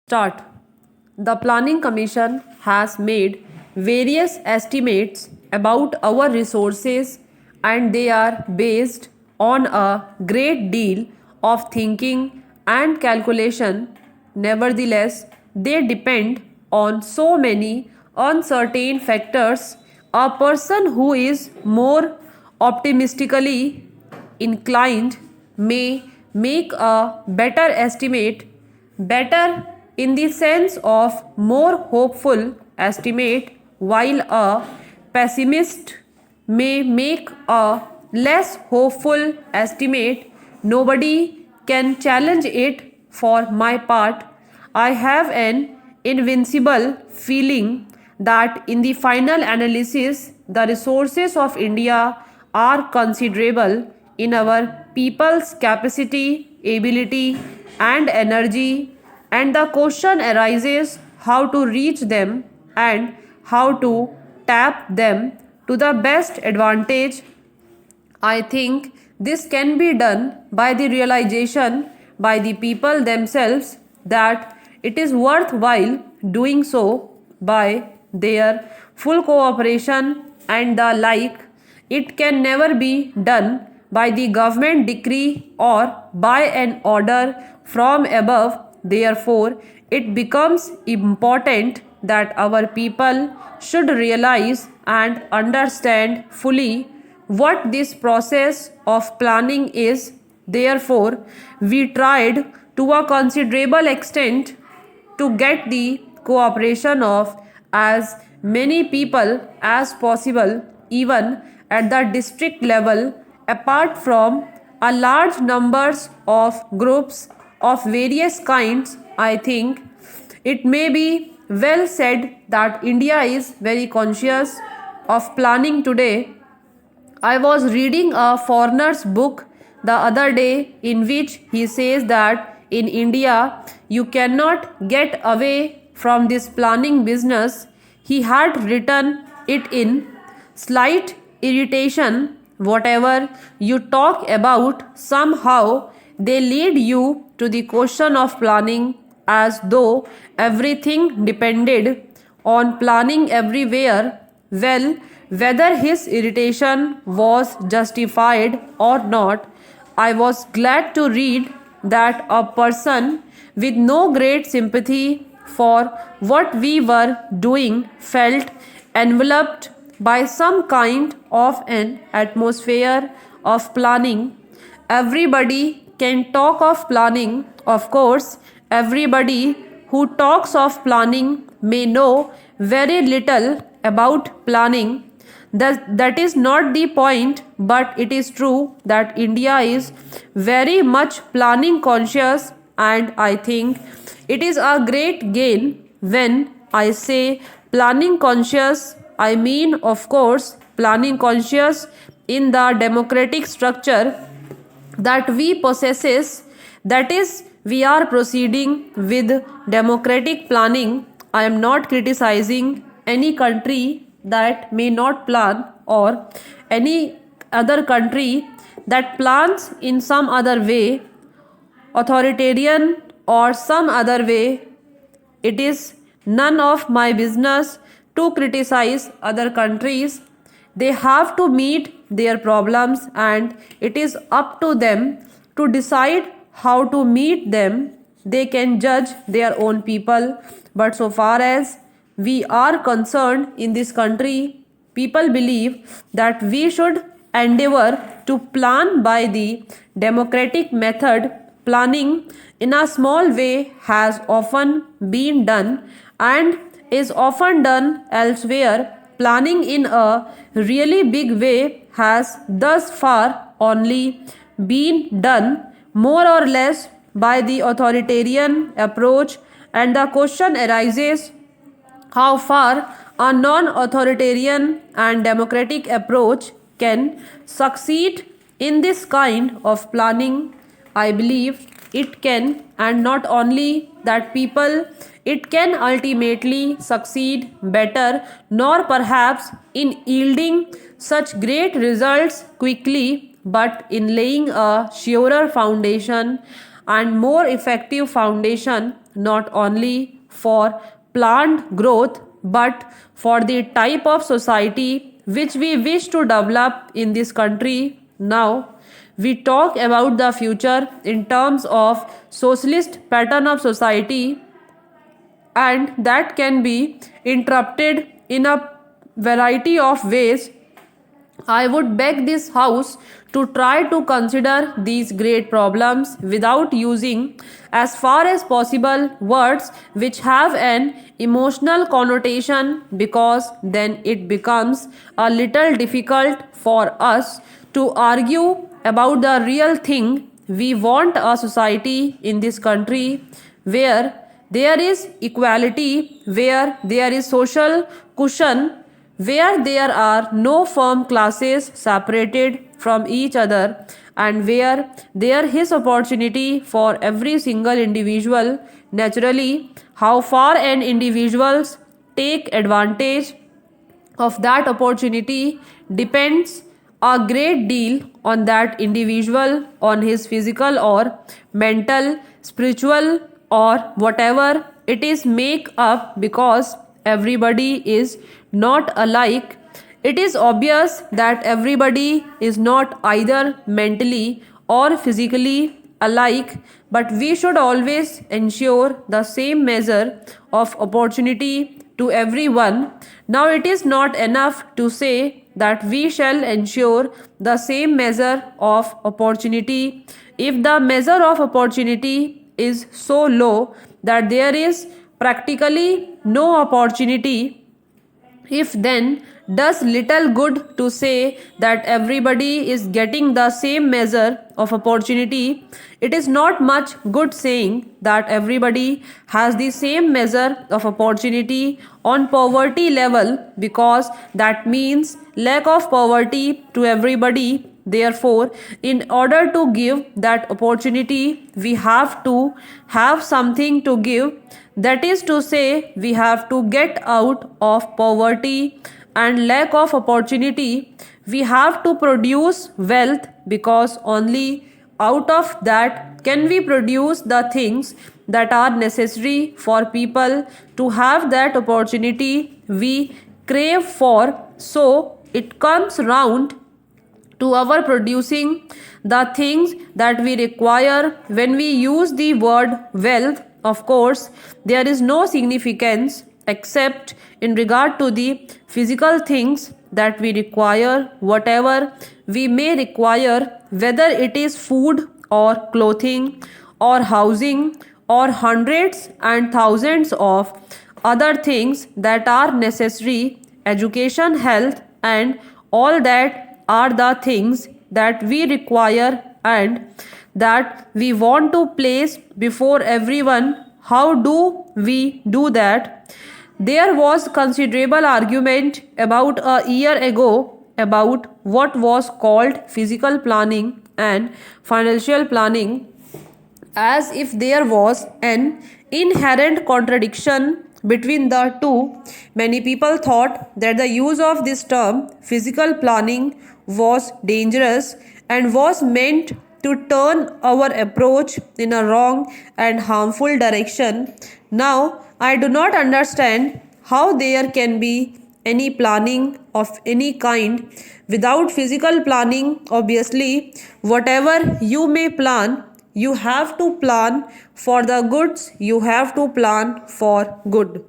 Start. The Planning Commission has made various estimates about our resources and they are based on a great deal of thinking and calculation. Nevertheless, they depend on so many uncertain factors. A person who is more optimistically inclined may make a better estimate, better in the sense of more hopeful estimate, while a pessimist may make a less hopeful estimate. Nobody can challenge it. For my part, I have an invincible feeling that in the final analysis, the resources of India are considerable in our people's capacity, ability, and energy, and the question arises how to reach them and how to tap them to the best advantage. I think this can be done by the realization by the people themselves that it is worthwhile doing so by their full cooperation and the like. It can never be done by the government decree or by an order from above. Therefore, it becomes important that our people should realize and understand fully what this process of planning is. Therefore, we tried to a considerable extent to get the cooperation of as many people as possible, even at the district level, apart from a large numbers of groups of various kinds. I think it may be well said that India is very conscious of planning today. I was reading a foreigner's book the other day in which he says that in India you cannot get away from this planning business. He had written it in slight irritation. Whatever you talk about, somehow they lead you to the question of planning as though everything depended on planning everywhere. Well, whether his irritation was justified or not, I was glad to read that a person with no great sympathy for what we were doing felt enveloped by some kind of an atmosphere of planning. Everybody can talk of planning, of course. Everybody who talks of planning may know very little about planning. That is not the point, but it is true that India is very much planning conscious, and I think it is a great gain. When I say planning conscious, I mean, of course, planning conscious in the democratic structure that we possesses, that is, we are proceeding with democratic planning. I am not criticizing any country that may not plan or any other country that plans in some other way, authoritarian or some other way. It is none of my business to criticize other countries. They have to meet their problems and it is up to them to decide how to meet them. They can judge their own people. But so far as we are concerned in this country, people believe that we should endeavor to plan by the democratic method. Planning in a small way has often been done and is often done elsewhere. Planning in a really big way has thus far only been done more or less by the authoritarian approach, and the question arises how far a non authoritarian and democratic approach can succeed in this kind of planning. I believe it can, and not only that, people, it can ultimately succeed better, nor perhaps in yielding such great results quickly, but in laying a surer foundation and more effective foundation. not only for planned growth but for the type of society which we wish to develop in this country. Now, we talk about the future in terms of socialist pattern of society, and that can be interrupted in a variety of ways. I would beg this House to try to consider these great problems without using, as far as possible, words which have an emotional connotation, because then it becomes a little difficult for us to argue about the real thing. We want a society in this country where there is equality, where there is social cushion, where there are no firm classes separated from each other, and where there is opportunity for every single individual. Naturally, how far an individuals take advantage of that opportunity depends a great deal on that individual, on his physical or mental, spiritual, or whatever it is make up, because everybody is not alike. It is obvious that everybody is not either mentally or physically alike, but we should always ensure the same measure of opportunity to everyone. Now, it is not enough to say that we shall ensure the same measure of opportunity if the measure of opportunity is so low that there is practically no opportunity. If then does little good to say that everybody is getting the same measure of opportunity. It is not much good saying that everybody has the same measure of opportunity on poverty level, because that means lack of poverty to everybody. Therefore, in order to give that opportunity, we have to have something to give. That is to say, we have to get out of poverty and lack of opportunity. We have to produce wealth, because only out of that can we produce the things that are necessary for people to have that opportunity we crave for. So it comes round to our producing the things that we require. When we use the word wealth, of course, there is no significance except in regard to the physical things that we require, whatever we may require, whether it is food or clothing or housing or hundreds and thousands of other things that are necessary, education, health, and all that are the things that we require and that we want to place before everyone. How do we do that? There was considerable argument about a year ago about what was called physical planning and financial planning, as if there was an inherent contradiction between the two. Many people thought that the use of this term physical planning was dangerous and was meant to turn our approach in a wrong and harmful direction. Now, I do not understand how there can be any planning of any kind without physical planning. Obviously, whatever you may plan, you have to plan for the goods, you have to plan for good.